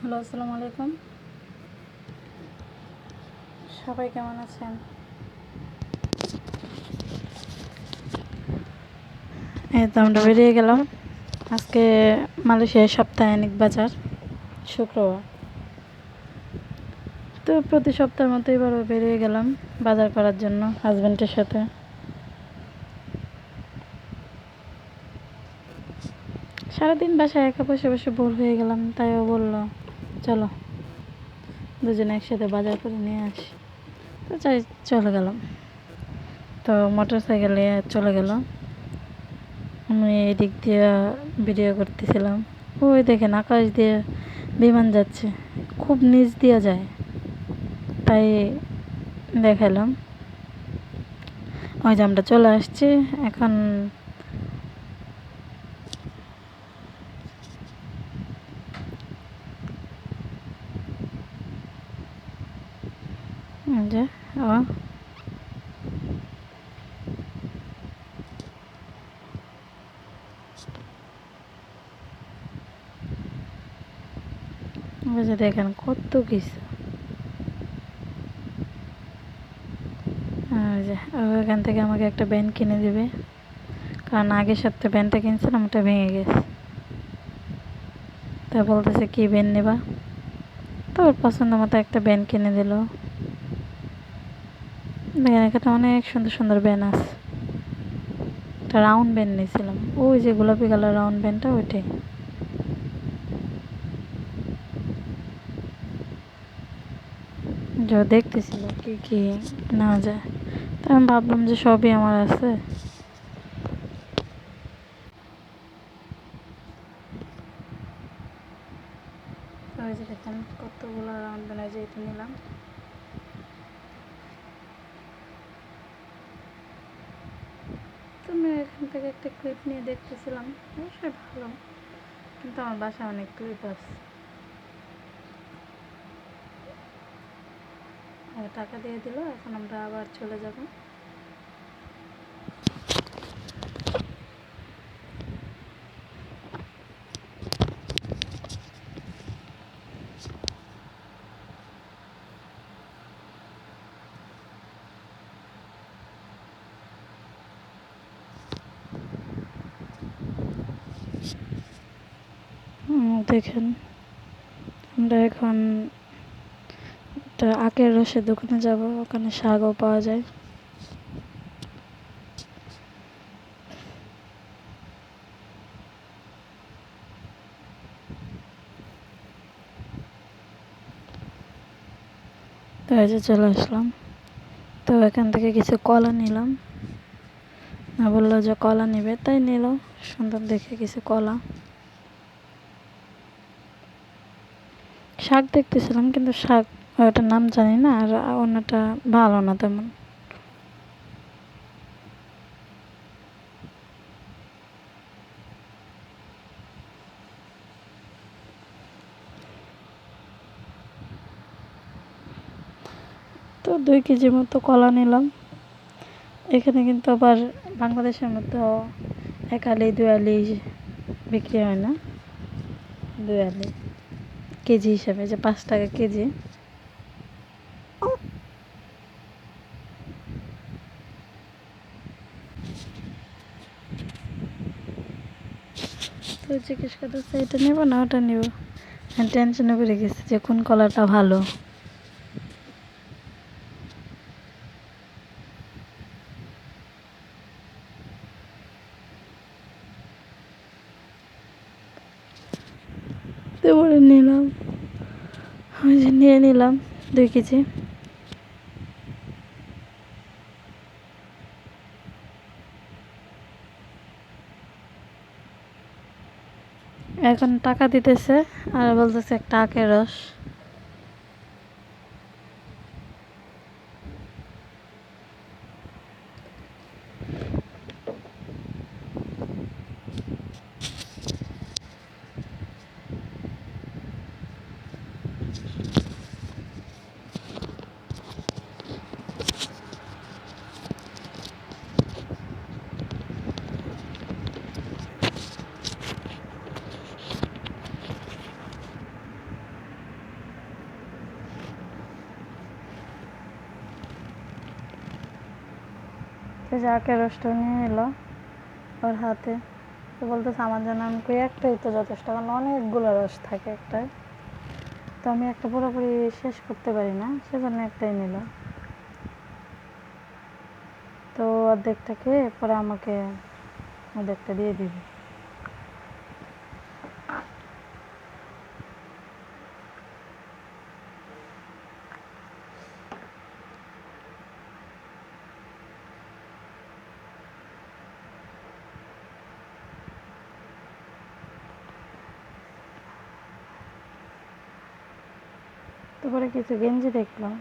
Hello, আসসালামু আলাইকুম। সবাই কেমন আছেন? এই তো আমরা বেরিয়ে গেলাম। আজকে মালয়েশিয়ার সাপ্তাহিক বাজার, শুক্রবার। তো প্রতি সপ্তাহের মতো এবারও বেরিয়ে গেলাম বাজার করার জন্য হাজব্যান্ডের সাথে। সারাদিন বাসায় একা বসে বসে বোর হয়ে গেলাম, তাই ও বললো চলো দুজনে একসাথে বাজার করে নিয়ে আসি। তো চলে গেলাম। তো মোটর সাইকেলে চলে গেল। আমি এদিক দিয়ে ভিডিও করতেছিলাম। ওই দেখেন আকাশ দিয়ে বিমান যাচ্ছে, খুব নিচ দিয়ে যায়, তাই দেখালাম। ওই যে আমরা চলে আসছি এখন। যে ও যে দেখেন কত কিছু। যে ওখান থেকে আমাকে একটা ব্যান্ড কিনে দিবে, কারণ আগের সপ্তাহে ব্যান্ডটা কিনছিলাম, ওটা ভেঙে গেছে। তা বলতেছে কি ব্যান্ড নেবা, তো ওর পছন্দ মতো একটা ব্যান্ড কিনে দিল। দেখেন এখানে অনেক সুন্দর সুন্দর ব্যান্ড আছে। একটা রাউন্ড ব্যান্ড নিয়েছিলাম, ওই যে গোলাপি কালার রাউন্ড ব্যান্ডটা, ওইটাই। যা দেখতেছিল কি কি না যায়, তা আমি ভাবলাম যে সবই আমার আছে। ওই যে দেখেন কতগুলো রাউন্ড বানায় যেহেতু নিলাম। তো আমি এখান থেকে একটা ক্লিপ নিয়ে দেখতেছিলাম, অবশ্যই ভালো, কিন্তু আমার বাসায় অনেক ক্লিপ আছে। টাকা দিয়ে দিল, এখন আমরা আবার চলে যাব। দেখেন আমরা এখন একটা আখের রসের দোকানে যাব, ওখানে শাকও পাওয়া যায়। তো এই যে চলে আসলাম। তো এখান থেকে কিছু কলা নিলাম, না বললো যে কলা নিবে, তাই নিল সুন্দর দেখে কিছু কলা। শাক দেখতেছিলাম, কিন্তু শাক ওটার নাম জানি না, আর অন্যটা ভালো না তেমন। তো 2 কেজি মতো কলা নিলাম। এখানে কিন্তু আবার বাংলাদেশের মতো 1 আলি 2 আলি বিক্রি হয় না, 2 আলি কেজি হিসাবে, যে 5 টাকা কেজি। তো জিজ্ঞেস করতেছে এটা নেব না ওটা নেব, টেনশনে পড়ে গেছে যে কোন কলাটা ভালো। তো বলে নিলাম, ওই যে নিয়ে নিলাম 2 কেজি। এখন টাকা দিতেছে আর বলতেছে একটা আখের রস। সে যাকে রসটা নিয়ে এলো ওর হাতে, তো বলতেছে আমার জন্য। আমি কই একটাই তো যথেষ্ট, কারণ অনেকগুলো রস থাকে একটাই, তো আমি একটা পুরোপুরি শেষ করতে পারি না, সেজন্য একটাই নিল। তো অর্ধেকটা খেয়ে পরে আমাকে অর্ধেকটা দিয়ে দিবে। তারপরে কিছু গেঞ্জি দেখলাম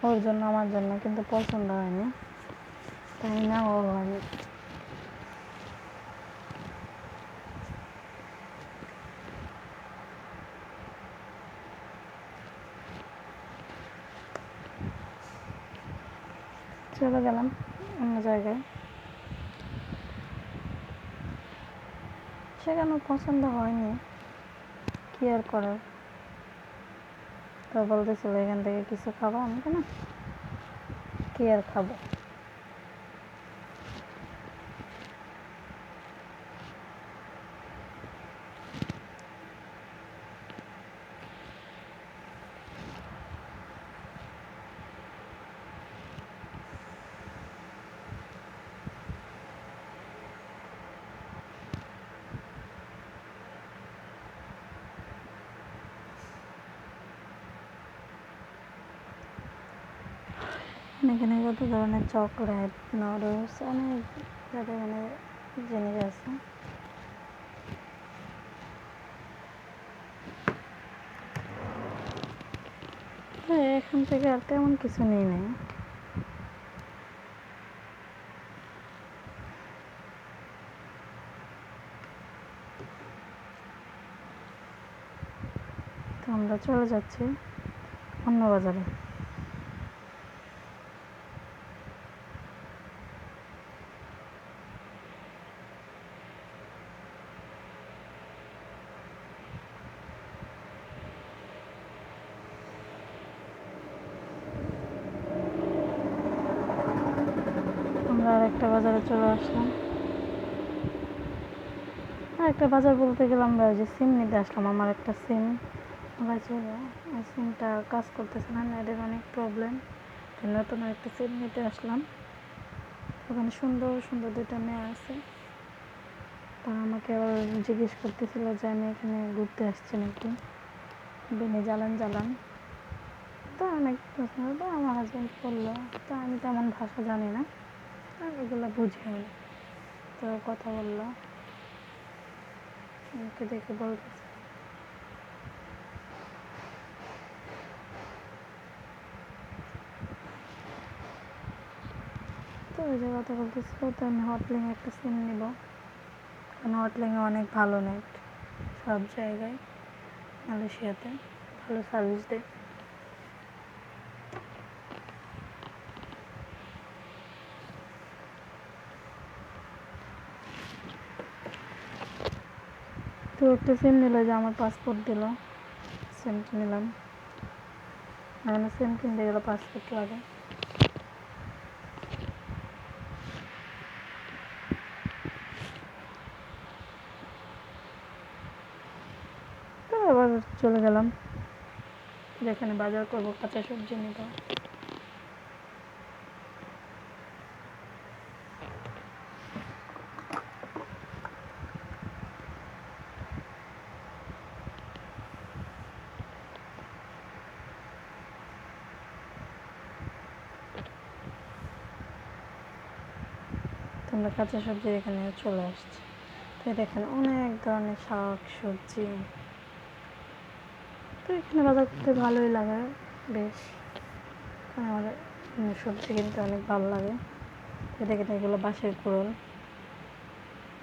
ওর জন্য আমার জন্য, কিন্তু পছন্দ হয়নি, তাই না ও হয়নি। চলে গেলাম অন্য জায়গায়, সেখানে পছন্দ হয়নি, কি আর করার। তো বলতেছিল এখান থেকে কিছু খাবো, আমি না কি আর খাবো। এখানে কত ধরনের চকলেট, নুডলস, অনেক মানে জিনিস আছে। এখান থেকে আর তেমন কিছু নিই নাই। তো আমরা চলে যাচ্ছি অন্য বাজারে। আমরা আর একটা বাজারে চলে আসলাম। আর একটা বাজার বলতে গেলে আমরা ওই যে সিম নিতে আসলাম। আমার একটা সিম ছিল, ওই সিমটা কাজ করতেছে না, নেটের অনেক প্রবলেম, তো নতুন একটা সিম নিতে আসলাম। ওখানে সুন্দর সুন্দর দুটো মেয়ে আছে, তারা আমাকে আবার জিজ্ঞেস করতেছিল যে আমি এখানে ঘুরতে আসছি নাকি, বেনি জ্বালান জ্বালান। তো অনেক প্রশ্ন, তো আমার হাজব্যান্ড বললো, তো আমি তেমন ভাষা জানি না, আর এগুলো বুঝি না, তো কথা বললো, আমাকে দেখে বলতেছে। তো ওই যে কথা বলতেছিল, তো আমি হটলিং একটা সিম নিব, কারণ হটলিংয়ে অনেক ভালো নেট, সব জায়গায় মালয়েশিয়াতে ভালো সার্ভিস দেয়। তো একটা সিম নিল, যে আমার পাসপোর্ট দিল, সিমটা নিলাম। মানে সিম কিনতে গেলে পাসপোর্ট লাগে। তো আবার চলে গেলাম যেখানে বাজার করবো, কাঁচা সবজি নিব। তো আমরা কাঁচা সবজির এখানে চলে আসছি। তো দেখেন অনেক ধরনের শাক সবজি, তো এখানে বাজার করতে ভালোই লাগে বেশ, কারণ আমার সবজি কিনতে অনেক ভালো লাগে। তো দেখেন এগুলো বাঁশের কুড়োল,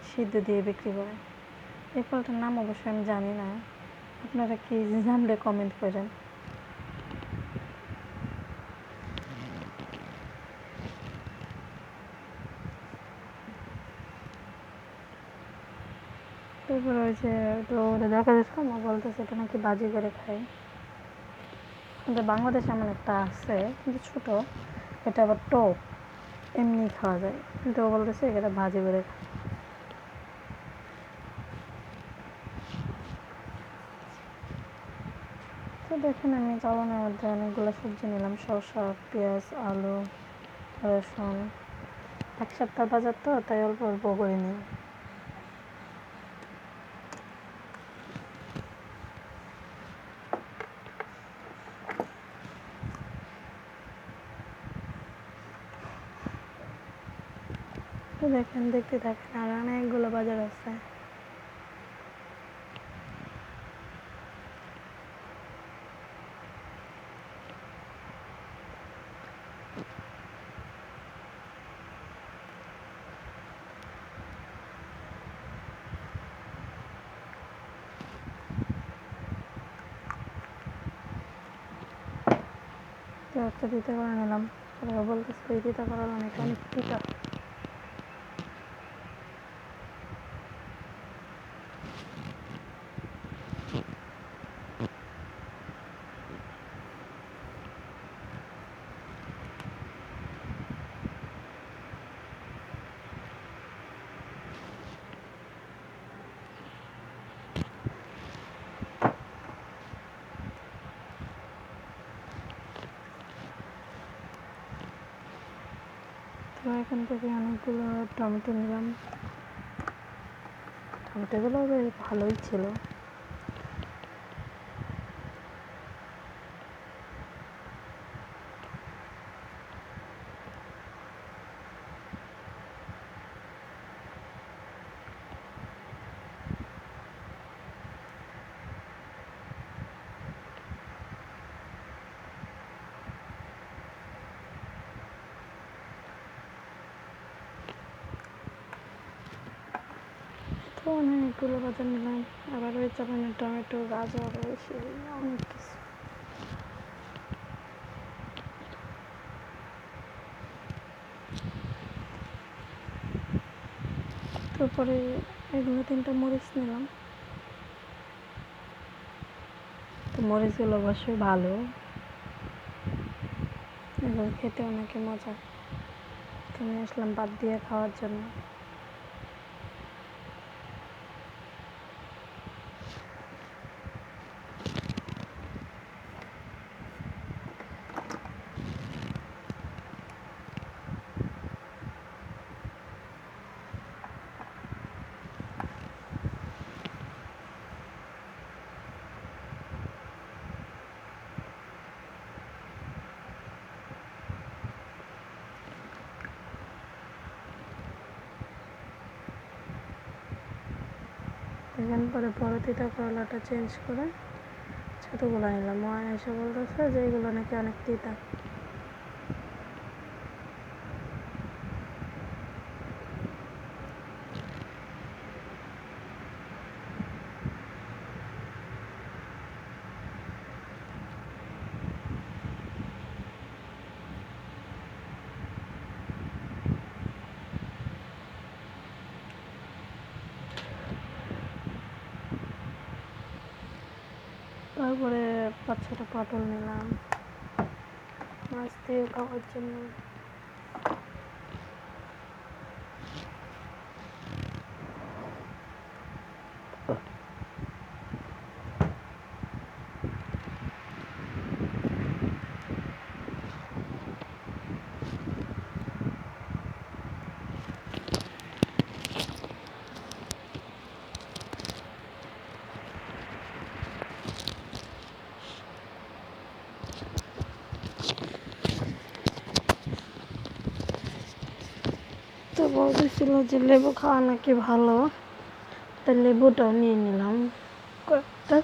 সিদ্ধ দিয়ে বিক্রি করে। এই ফলটার নাম অবশ্যই আমি জানি না, আপনারা কি জানলে কমেন্ট করেন। তারপরে ওই যে, তো ওটা দেখা যাচ্ছে আমার বলতেছে এটা নাকি বাজি করে খায়। কিন্তু বাংলাদেশে এমন একটা আছে, কিন্তু ছোট, এটা আবার টক, এমনি খাওয়া যায়, কিন্তু ও বলতেছে এটা ভাজি করে খা। তো দেখেন আমি চালানোর মধ্যে অনেকগুলো সবজি নিলাম, শসা, পেঁয়াজ, আলু, রসুন। এক সপ্তাহ বাজার তো, তাই অল্প অল্প করে নিই। তো দেখেন, দেখতে থাকেন, আর অনেকগুলো বাজার আছে। তো একটা তিতা করে নিলাম, তারপর বলতেছে এই তিতা করালো নাকি অনেক তিতা। তো এখান থেকে অনেকগুলো টমেটো নিলাম, টমেটোগুলো বেশ ভালোই ছিল। তো অনেকগুলো বাজার নিলাম, আবার ওই চাপানো টমেটো, গাজর, অনেক কিছু। তারপরে এগুলো 3টা মরিচ নিলাম। তো মরিচগুলো অবশ্যই ভালো, এগুলো খেতে অনেকে মজা। তো নিয়ে আসলাম বাদ দিয়ে খাওয়ার জন্য। এখান পরে বড় তিতা করলাটা চেঞ্জ করে ছোটোগুলো নিলাম। মা এসে বলতেছে যে এগুলো নাকি অনেক তিতা। তারপরে 5-6টা পটল নিলাম মাছ দিয়ে খাওয়ার জন্য। তো বলতেছিল যে লেবু খাওয়া নাকি ভালো, তাই লেবুটাও নিয়ে নিলাম কয়েকটা।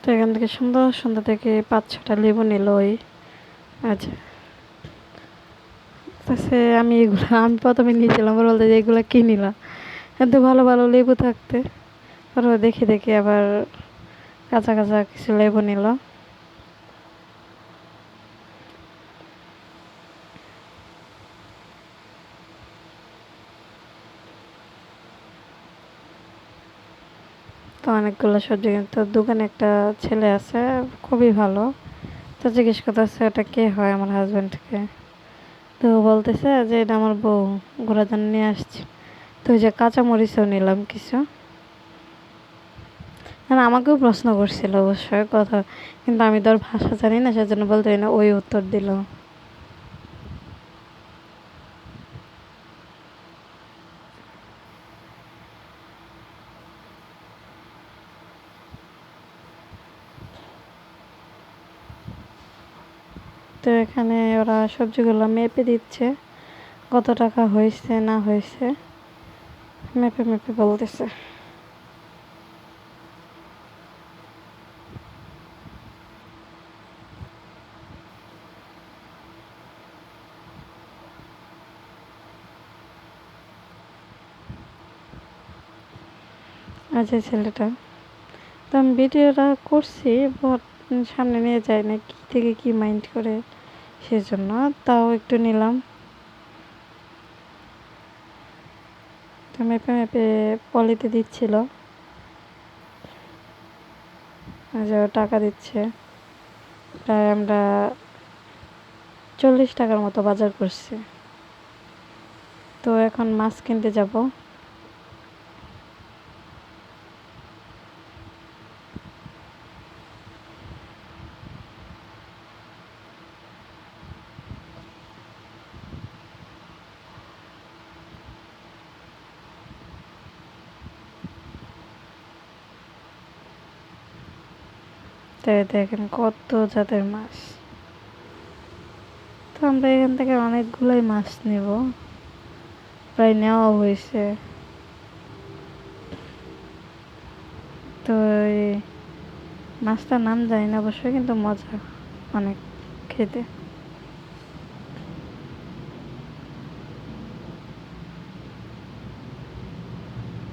তো এখান থেকে সুন্দর সুন্দর থেকে 5-6টা লেবু নিল ওই। আচ্ছা, বলতেছে আমি এগুলো আমি প্রথমে নিয়েছিলাম, ওরা বলতে যে এগুলো কি নিলাম, এত ভালো ভালো লেবু থাকতে। তারপর দেখে দেখে আবার কাঁচা কাঁচা কিছু লেবু নিল। তো অনেকগুলো সবজি কিন্তু দোকানে একটা ছেলে আছে খুবই ভালো। তো জিজ্ঞেস করতেছে এটা কে হয়, আমার হাজব্যান্ডকে। তো বলতেছে যে এটা আমার বউ, ঘোরার জন্য নিয়ে আসছি। তো ওই যে কাঁচামরিচও নিলাম কিছু। মানে আমাকেও প্রশ্ন করছিল অবশ্যই কথা, কিন্তু আমি তো আর ভাষা জানি না, সেজন্য বলতে পারি না, ওই উত্তর দিল। তো এখানে ওরা সবজিগুলো মেপে দিচ্ছে, কত টাকা হয়েছে না হয়েছে মেপে মেপে বলতেছে। আর যে ছেলেটা, তো আমি ভিডিওটা করছি বাট সামনে নিয়ে যায় না, কী থেকে কি মাইন্ড করে, সেজন্য তাও একটু নিলাম। তো মেপে মেপে পলিতে দিচ্ছিল, যে ও টাকা দিচ্ছে। প্রায় আমরা 40 টাকার মতো বাজার করছি। তো এখন মাছ কিনতে যাব। তো দেখেন কত জাতের মাছ। তো আমরা এখান থেকে অনেকগুলোই মাছ নেব, প্রায় নেওয়া হয়েছে। তো এই মাছটার নাম জানি না অবশ্যই, কিন্তু মজা অনেক খেতে।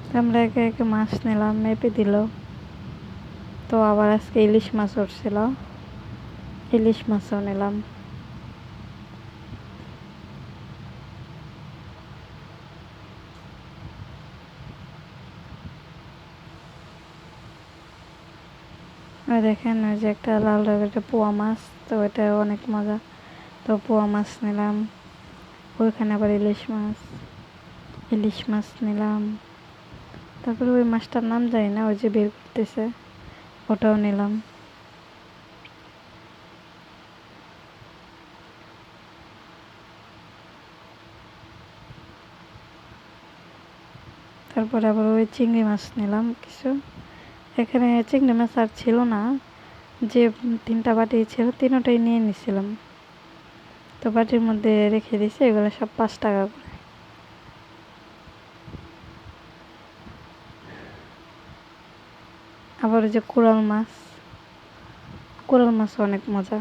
তো আমরা একে একে মাছ নিলাম, মেপে দিল। তো আবার আজকে ইলিশ মাছ উঠছিল, ইলিশ মাছও নিলাম। আর দেখেন ওই যে একটা লাল রঙের একটা পোয়া মাছ, তো এটা অনেক মজা। তো পোয়া মাছ নিলাম। ওইখানে আবার ইলিশ মাছ, ইলিশ মাছ নিলাম। তারপরে ওই মাছটার নাম জানি না, ওই যে বের করতেছে, ওটাও নিলাম। তারপরে আবার ওই চিংড়ি মাছ নিলাম কিছু। এখানে চিংড়ি মাছ আর ছিল না, যে 3টা বাটি ছিল 3টাই নিয়ে নিছিলাম। তো বাটির মধ্যে রেখে দিয়েছি, এগুলো সব 5 টাকা করে। আবার ওই যে কোরাল মাছ, কোরাল মাছ অনেক মজা।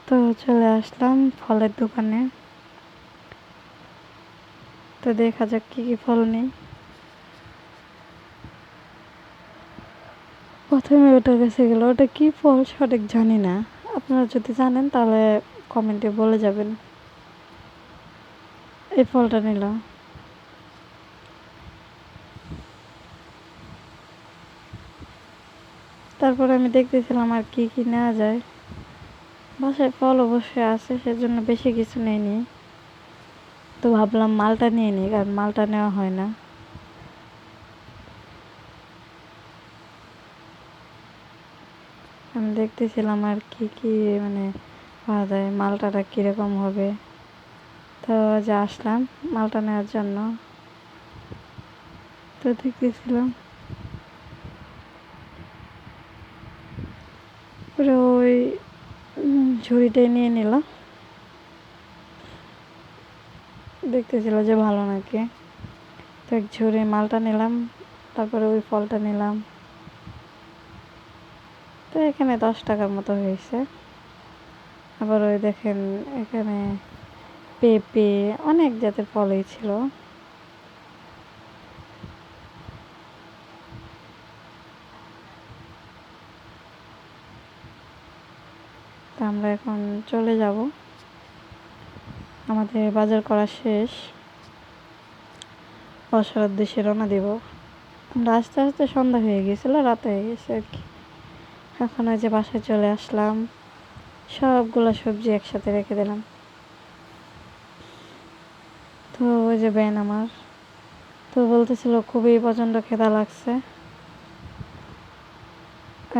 তো চলে আসলাম ফলের দোকানে। তো দেখা যাক কি কি ফল নেই। প্রথমে ওটার কাছে গেল, ওটা কি ফল সঠিক জানি না, আপনারা যদি জানেন তাহলে কমেন্টে বলে যাবেন। এই ফলটা নিলাম। তারপরে আমি দেখতেছিলাম আর কি কি নেওয়া যায়। বাসায় ফল অবশ্যই আছে, সেজন্য বেশি কিছু নেইনি। তো ভাবলাম মালটা নিয়ে নিই, কারণ মালটা নেওয়া হয় না। আমি দেখতেছিলাম আর কি কি মানে পাওয়া যায়, মালটাটা কীরকম হবে। তো যে আসলাম মালটা নেওয়ার জন্য। তো দেখতেছিলাম। পরে ওই ঝুড়িটাই নিয়ে নিল, দেখতেছিল যে ভালো নাকি। তো এক ঝুড়ি মালটা নিলাম, তারপরে ওই ফলটা নিলাম। তো এখানে 10 টাকার মতো হয়েছে। আবার ওই দেখেন এখানে পেঁপে অনেক জাতের ফলই ছিল। তা আমরা এখন চলে যাব, আমাদের বাজার করা শেষ, বাসার উদ্দেশ্যে রওনা দিব। আমরা আস্তে আস্তে সন্ধ্যা হয়ে গেছিলো, রাত হয়ে গেছে আর কি। এখন ওই যে বাসায় চলে আসলাম, সবগুলো সবজি একসাথে রেখে দিলাম। তো ওই যে বেন আমার তো বলতেছিল খুবই প্রচণ্ড খিদা লাগছে।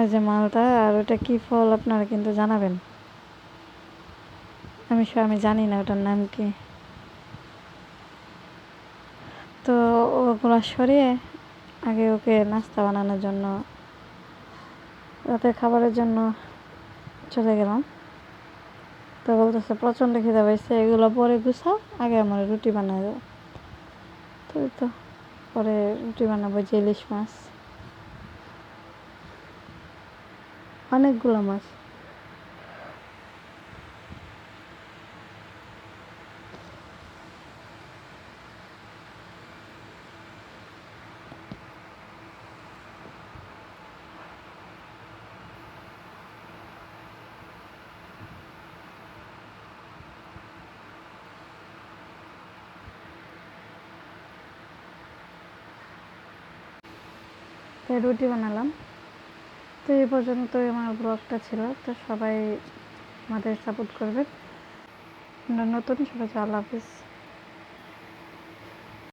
এই যে মালটা, আর ওটা কি ফল আপনারা কিন্তু জানাবেন। আমি জানি না ওটার নাম কি। তো ওগুলো সরিয়ে আগে ওকে নাস্তা বানানোর জন্য, রাতের খাবারের জন্য চলে গেলাম। তো বলতেছে প্রচণ্ড খিদা পাইছে, এগুলো পরে গুছাও, আগে আমার রুটি বানায় দাও। তো এই তো পরে রুটি বানাবো, যে ইলিশ মাছ, অনেকগুলো মাছ। তাই রুটি বানালাম। তো এই পর্যন্তই আমার ব্লগটা ছিল। তো সবাই আমাদের সাপোর্ট করবে। আমরা নতুন, সবাইকে আল্লাহ হাফিজ।